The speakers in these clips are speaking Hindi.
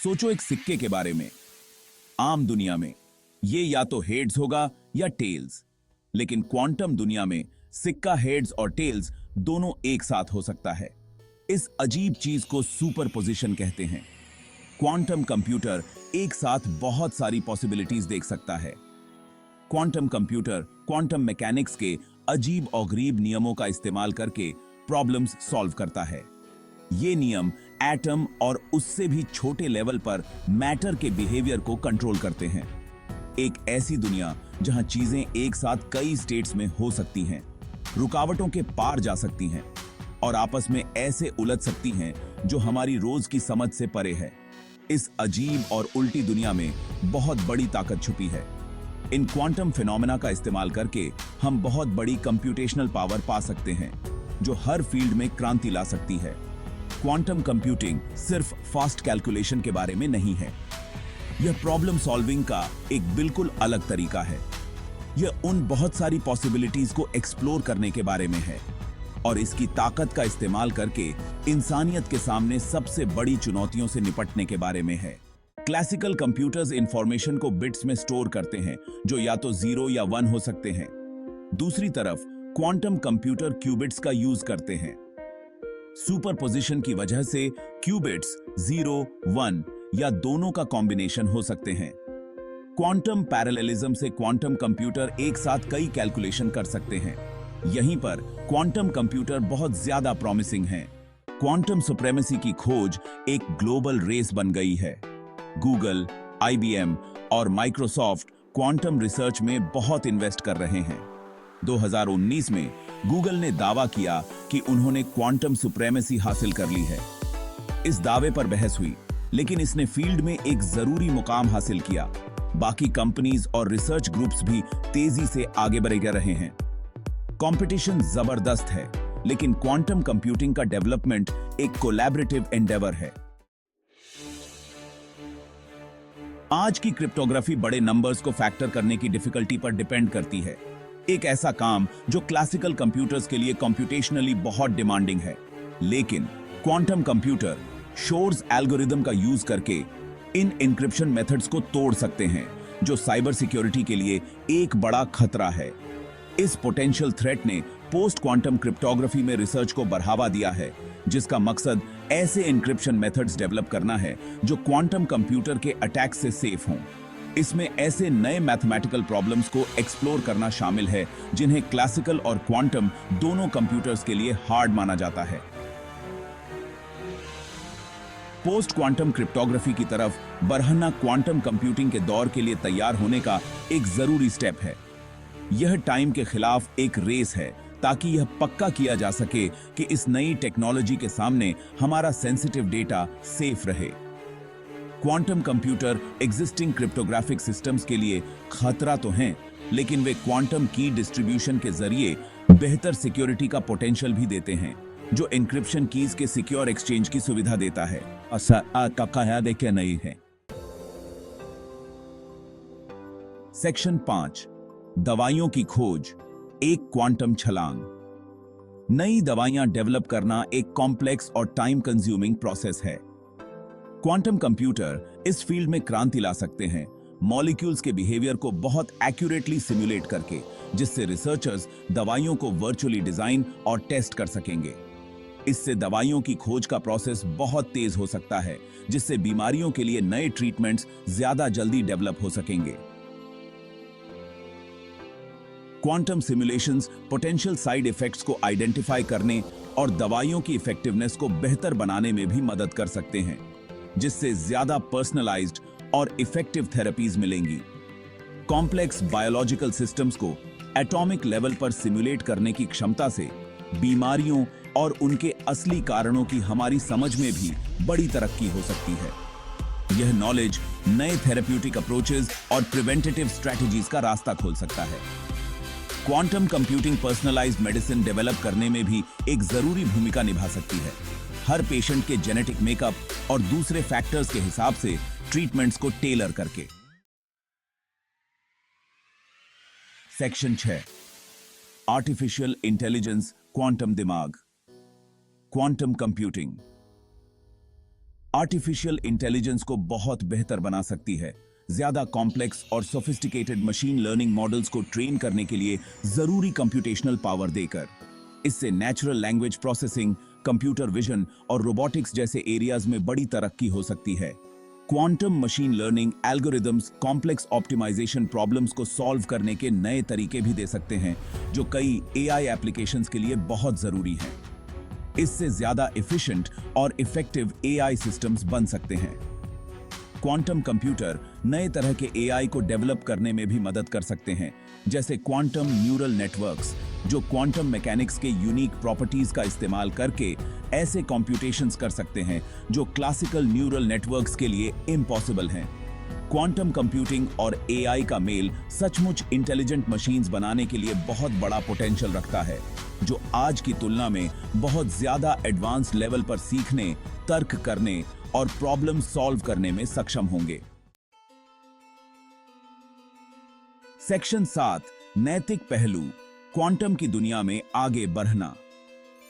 सोचो एक सिक्के के बारे में। आम दुनिया में ये या तो हेड्स होगा या टेल्स, लेकिन क्वांटम दुनिया में सिक्का हेड्स और टेल्स दोनों एक साथ हो सकता है। इस अजीब चीज को सुपरपोजिशन कहते हैं। क्वांटम कंप्यूटर एक साथ बहुत सारी पॉसिबिलिटीज देख सकता है। क्वांटम कंप्यूटर क्वांटम मैकेनिक्स के अजीब और गरीब नियमों का इस्तेमाल करके प्रॉब्लम्स सॉल्व करता है। ये नियम एटम और उससे भी छोटे लेवल पर मैटर के बिहेवियर को कंट्रोल करते हैं। एक ऐसी दुनिया जहां चीजें एक साथ कई स्टेट्स में हो सकती हैं, रुकावटों के पार जा सकती हैं और आपस में ऐसे उलझ सकती हैं जो हमारी रोज की समझ से परे है। इस अजीब और उल्टी दुनिया में बहुत बड़ी ताकत छुपी है। इन क्वांटम फिनोमेना का इस्तेमाल करके हम बहुत बड़ी कंप्यूटेशनल पावर पा सकते हैं जो हर फील्ड में क्रांति ला सकती है। क्वांटम कंप्यूटिंग सिर्फ फास्ट कैलकुलेशन के बारे में नहीं है, यह प्रॉब्लम सॉल्विंग का एक बिल्कुल अलग तरीका है। यह उन बहुत सारी पॉसिबिलिटीज को एक्सप्लोर करने के बारे में है और इसकी ताकत का इस्तेमाल करके इंसानियत के सामने सबसे बड़ी चुनौतियों से निपटने के बारे में है। क्लासिकल कंप्यूटर्स इंफॉर्मेशन को बिट्स में स्टोर करते हैं जो या तो 0 या 1 हो सकते हैं। दूसरी तरफ क्वांटम कंप्यूटर क्यूबिट्स का यूज करते हैं। सुपरपोजिशन की वजह से क्यूबिट्स 0, 1 या दोनों का कॉम्बिनेशन हो सकते हैं। क्वांटम पैरेललिज्म से क्वांटम कंप्यूटर एक साथ कई कैलकुलेशन कर सकते हैं। यहीं पर क्वांटम कंप्यूटर बहुत ज्यादा प्रॉमिसिंग हैं। क्वांटम सुप्रीमेसी की खोज एक ग्लोबल रेस बन गई है। गूगल, IBM और माइक्रोसॉफ्ट क्वांटम रिसर्च में बहुत इन्वेस्ट कर रहे हैं। 2019 में गूगल ने दावा किया कि उन्होंने क्वांटम सुप्रीमेसी हासिल कर ली है। इस दावे पर बहस हुई, लेकिन इसने फील्ड में एक जरूरी मुकाम हासिल किया। बाकी कंपनीज और रिसर्च ग्रुप्स भी तेजी से आगे बढ़ रहे हैं। कंपटीशन जबरदस्त है, लेकिन क्वांटम कंप्यूटिंग का डेवलपमेंट एक कोलैबोरेटिव एंडेवर है। आज की क्रिप्टोग्राफी बड़े नंबर्स को फैक्टर करने की डिफिकल्टी पर डिपेंड करती है। एक ऐसा काम जो क्लासिकल कंप्यूटर्स के लिए कंप्यूटेशनली बहुत डिमांडिंग है, लेकिन क्वांटम कंप्यूटर शोर्स एल्गोरिदम का यूज करके इन इंक्रिप्शन मेथड्स को तोड़ सकते हैं, जो साइबर सिक्योरिटी के लिए एक बड़ा खतरा है। इस पोटेंशियल थ्रेट ने पोस्ट क्वांटम क्रिप्टोग्राफी में रिसर्च को बढ़ावा दिया है, जिसका मकसद ऐसे इंक्रिप्शन मेथड्स डेवलप करना है जो क्वांटम कंप्यूटर के अटैक से सेफ हों। इसमें ऐसे नए मैथमेटिकल प्रॉब्लम्स को एक्सप्लोर करना शामिल है जिन्हें क्लासिकल और क्वांटम दोनों कंप्यूटर्स के लिए हार्ड माना जाता है। पोस्ट क्वांटम क्रिप्टोग्राफी की तरफ बढ़ना क्वांटम कंप्यूटिंग के दौर के लिए तैयार होने का एक जरूरी स्टेप है। यह टाइम के खिलाफ एक रेस है, ताकि यह पक्का किया जा सके कि इस नई टेक्नोलॉजी के सामने हमारा सेंसिटिव डेटा सेफ रहे। Quantum computer existing cryptographic systems के लिए खतरा तो हैं, लेकिन वे क्वांटम की डिस्ट्रीब्यूशन के जरिए बेहतर सिक्योरिटी का पोटेंशियल भी देते हैं, जो एन्क्रिप्शन कीज के सिक्योर एक्सचेंज की सुविधा देता है। देखे नहीं है। सेक्शन 5, दवाइयों की खोज, एक क्वांटम छलांग। नई दवाइयां डेवलप करना एक कॉम्प्लेक्स और टाइम कंज्यूमिंग प्रोसेस है। क्वांटम कंप्यूटर इस फील्ड में क्रांति ला सकते हैं, मॉलिक्यूल्स के बिहेवियर को बहुत एक्यूरेटली सिमुलेट करके, जिससे रिसर्चर्स दवाइयों को वर्चुअली डिजाइन और टेस्ट कर सकेंगे। इससे दवाइयों की खोज का प्रोसेस बहुत तेज हो सकता है, जिससे बीमारियों के लिए नए ट्रीटमेंट्स ज्यादा जल्दी डेवलप हो सकेंगे। Quantum simulations potential side effects को आइडेंटिफाई करने और दवाइयों की इफेक्टिवनेस को बेहतर बनाने में भी मदद कर सकते हैं, जिससे ज्यादा पर्सनलाइज्ड और इफेक्टिव थेरेपीज मिलेंगी। कॉम्प्लेक्स बायोलॉजिकल सिस्टम्स को एटॉमिक लेवल पर सिमुलेट करने की क्षमता से बीमारियों और उनके असली कारणों की हमारी समझ में भी बड़ी तरक्की हो सकती है। यह नॉलेज नए थेरेप्यूटिक अप्रोचेस और प्रिवेंटिव स्ट्रेटजीज का रास्ता खोल सकता है। Quantum computing personalised medicine develop करने में भी एक जरूरी भूमिका निभा सकती है। हर पेशेंट के जेनेटिक मेकअप और दूसरे फैक्टर्स के हिसाब से ट्रीटमेंट्स को टेलर करके। सेक्शन 6, आर्टिफिशियल इंटेलिजेंस, क्वांटम दिमाग, क्वांटम कंप्यूटिंग। आर्टिफिशियल इंटेलिजेंस को बहुत बेहतर बना सकती है, ज्यादा कॉम्प्लेक्स और सोफिस्टिकेटेड मशीन लर्निंग मॉडल्स को ट्रेन करने के लिए जरूरी कंप्यूटेशनल पावर देकर। इससे natural language processing, computer vision और रोबोटिक्स जैसे एरियाज में बड़ी तरक्की हो सकती है। Quantum machine learning algorithms complex optimisation problems को सॉल्व करने के नए तरीके भी दे सकते हैं, जो कई एआई एप्लीकेशंस के लिए बहुत जरूरी हैं। इससे ज्यादा एफिशिएंट और इफेक्टिव एआई सिस्टम्स बन सकते हैं। क्वांटम कंप्यूटर नए तरह के एआई को डेवलप करने में भी मदद कर सकते हैं, जैसे क्वांटम न्यूरल नेटवर्क्स, जो क्वांटम मैकेनिक्स के यूनिक प्रॉपर्टीज का इस्तेमाल करके ऐसे कंप्यूटेशंस कर सकते हैं जो क्लासिकल न्यूरल नेटवर्क्स के लिए इम्पॉसिबल हैं। क्वांटम कंप्यूटिंग और एआई का मेल सचमुच इंटेलिजेंट मशीन्स बनाने के लिए बहुत बड़ा पोटेंशियल रखता है, जो आज की तुलना में बहुत ज्यादा एडवांस लेवल पर सीखने, तर्क करने और प्रॉब्लम सॉल्व करने में सक्षम होंगे। सेक्शन 7, नैतिक पहलू, क्वांटम की दुनिया में आगे बढ़ना।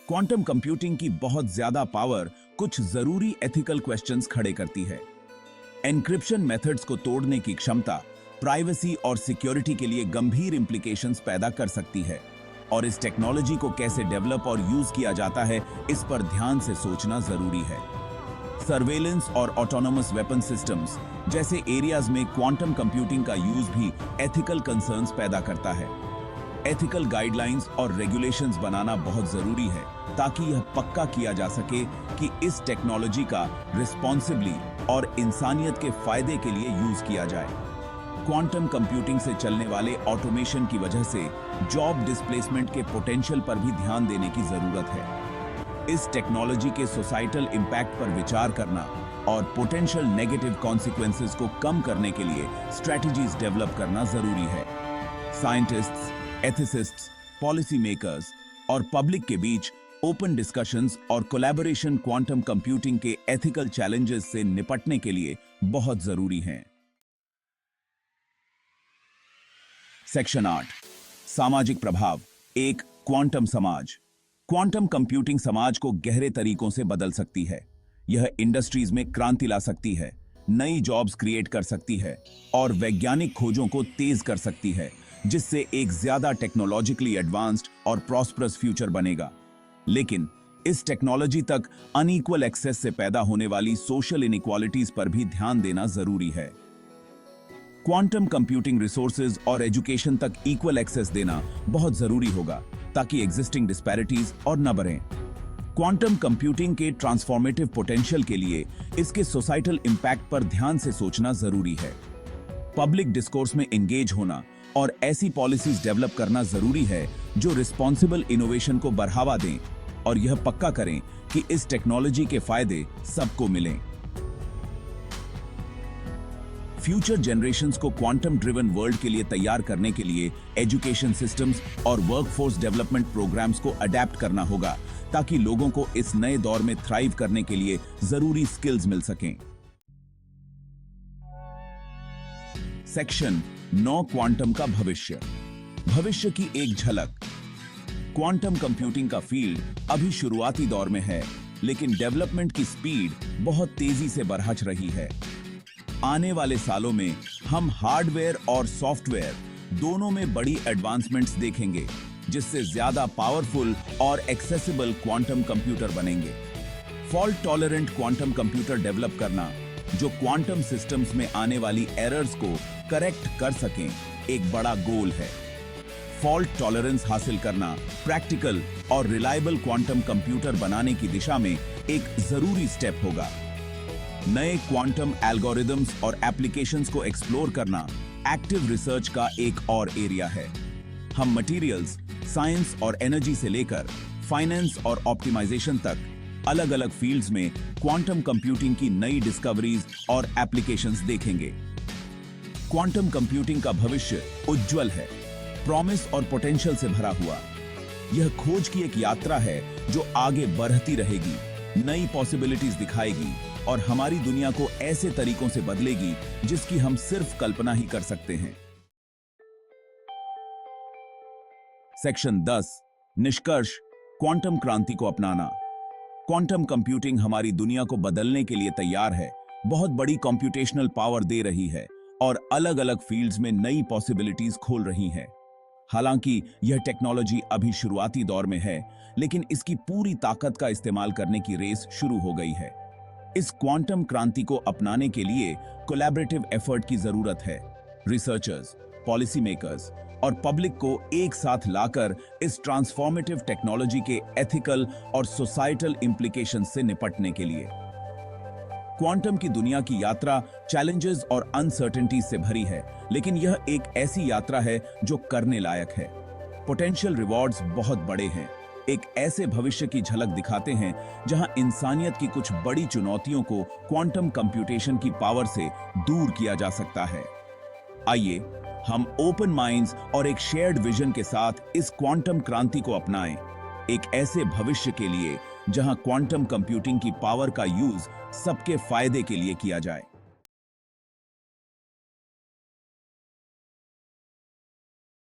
क्वांटम कंप्यूटिंग की बहुत ज्यादा पावर कुछ जरूरी एथिकल क्वेश्चंस खड़े करती है। एन्क्रिप्शन मेथड्स को तोड़ने की क्षमता प्राइवेसी और सिक्योरिटी के लिए गंभीर इंप्लीकेशंस पैदा कर सकती है, और इस टेक्नोलॉजी को कैसे डेवलप और यूज किया जाता है, इस पर ध्यान से सोचना जरूरी है। सर्वेलेंस और ऑटोनोमस वेपन सिस्टम्स जैसे एरियाज में क्वांटम कंप्यूटिंग का यूज भी एथिकल कंसर्न्स पैदा करता है। एथिकल गाइडलाइंस और रेगुलेशंस बनाना बहुत जरूरी है, ताकि यह पक्का किया जा सके कि इस टेक्नोलॉजी का रिस्पॉन्सिबली और इंसानियत के फायदे के लिए यूज किया जाए। क्वांटम कंप्यूटिंग से चलने वाले ऑटोमेशन की वजह से जॉब डिस्प्लेसमेंट के पोटेंशियल पर भी ध्यान देने की जरूरत है। इस टेक्नोलॉजी के सोसाइटल इंपैक्ट पर विचार करना और पोटेंशियल नेगेटिव कॉन्सिक्वेंसेस को कम करने के लिए स्ट्रेटजीज डेवलप करना जरूरी है। साइंटिस्ट्स, एथिसिस्ट्स, पॉलिसी मेकर्स और पब्लिक के बीच ओपन डिस्कशंस और कोलैबोरेशन क्वांटम कंप्यूटिंग के एथिकल चैलेंजेस से निपटने के लिए बहुत जरूरी हैं। सेक्शन 8, सामाजिक प्रभाव, एक क्वांटम समाज। क्वांटम कंप्यूटिंग समाज को गहरे तरीकों से बदल सकती है। यह इंडस्ट्रीज में क्रांति ला सकती है, नई जॉब्स क्रिएट कर सकती है और वैज्ञानिक खोजों को तेज कर सकती है, जिससे एक ज्यादा टेक्नोलॉजिकली एडवांस्ड और प्रॉस्परस फ्यूचर बनेगा। लेकिन इस टेक्नोलॉजी तक अनइक्वल एक्सेस से पैदा होने वाली सोशल इनइक्वालिटीज पर भी ध्यान देना जरूरी है। क्वांटम कंप्यूटिंग रिसोर्सेज और एजुकेशन तक इक्वल एक्सेस देना बहुत जरूरी होगा, ताकि एग्जिस्टिंग डिस्पैरिटीज और न बढ़ें। क्वांटम कंप्यूटिंग के ट्रांसफॉर्मेटिव पोटेंशियल के लिए इसके सोसाइटल इंपैक्ट पर ध्यान से सोचना जरूरी है। पब्लिक डिस्कोर्स में एंगेज होना और ऐसी पॉलिसीज डेवलप करना जरूरी है जो रिस्पॉन्सिबल इनोवेशन को बढ़ावा दें और यह पक्का करें कि इस टेक्नोलॉजी के फायदे सबको मिलें। फ्यूचर जनरेशंस को क्वांटम ड्रिवन वर्ल्ड के लिए तैयार करने के लिए एजुकेशन सिस्टम्स और वर्कफोर्स डेवलपमेंट प्रोग्राम्स को अडेप्ट करना होगा, ताकि लोगों को इस नए दौर में थ्राइव करने के लिए जरूरी स्किल्स मिल सकें। सेक्शन 9, क्वांटम का भविष्य। भविष्य की एक झलक। क्वांटम कंप्यूटिंग का फील्ड अभी शुरुआती दौर में है, लेकिन डेवलपमेंट की स्पीड बहुत तेजी से बढ़ रही है। आने वाले सालों में हम हार्डवेयर और सॉफ्टवेयर दोनों में बड़ी एडवांसमेंट्स देखेंगे, जिससे ज्यादा पावरफुल और एक्सेसिबल क्वांटम कंप्यूटर बनेंगे। Fault tolerant quantum computer develop करना, जो क्वांटम सिस्टम्स में आने वाली एरर्स को करेक्ट कर सकें, एक बड़ा गोल है। फॉल्ट टॉलरेंस हासिल करना प्रैक्टिकल और रिलायबल क्वांटम कंप्यूटर बनाने की दिशा में एक जरूरी स्टेप होगा। नए क्वांटम एल्गोरिदम्स और एप्लीकेशंस को एक्सप्लोर करना एक्टिव रिसर्च का एक और एरिया है। हम मटेरियल्स, साइंस और एनर्जी से लेकर फाइनेंस और ऑप्टिमाइजेशन तक अलग अलग फील्ड्स में क्वांटम कंप्यूटिंग की नई डिस्कवरीज और एप्लीकेशंस देखेंगे। क्वांटम कंप्यूटिंग का भविष्य उज्जवल है, प्रॉमिस और पोटेंशियल से भरा हुआ। यह खोज की एक यात्रा है जो आगे बढ़ती रहेगी, नई पॉसिबिलिटीज दिखाएगी और हमारी दुनिया को ऐसे तरीकों से बदलेगी जिसकी हम सिर्फ कल्पना ही कर सकते हैं। सेक्शन 10, निष्कर्ष, क्वांटम क्रांति को अपनाना। क्वांटम कंप्यूटिंग हमारी दुनिया को बदलने के लिए तैयार है, बहुत बड़ी कंप्यूटेशनल पावर दे रही है और अलग-अलग फील्ड्स में नई पॉसिबिलिटीज खोल रही है। हालांकि यह टेक्नोलॉजी अभी शुरुआती दौर में है, लेकिन इसकी पूरी ताकत का इस्तेमाल करने की रेस शुरू हो गई है। इस क्वांटम क्रांति को अपनाने के लिए कोलैबोरेटिव एफर्ट की जरूरत है। रिसर्चर्स, पॉलिसी मेकर्स और पब्लिक को एक साथ लाकर इस ट्रांसफॉर्मेटिव टेक्नोलॉजी के एथिकल और सोसाइटल इंप्लीकेशन से निपटने के लिए। क्वांटम की दुनिया की यात्रा चैलेंजेस और अनसर्टेनिटी से भरी है, लेकिन यह एक ऐसी यात्रा है जो करने लायक है। पोटेंशियल रिवॉर्ड्स बहुत बड़े हैं। एक ऐसे भविष्य की झलक दिखाते हैं जहां इंसानियत की कुछ बड़ी चुनौतियों को क्वांटम कंप्यूटेशन की पावर से दूर किया जा सकता है। आइए हम ओपन माइंड्स और एक शेयर्ड विजन के साथ इस क्वांटम क्रांति को अपनाएं, एक ऐसे भविष्य के लिए जहां क्वांटम कंप्यूटिंग की पावर का यूज सबके फायदे के लिए किया जाए।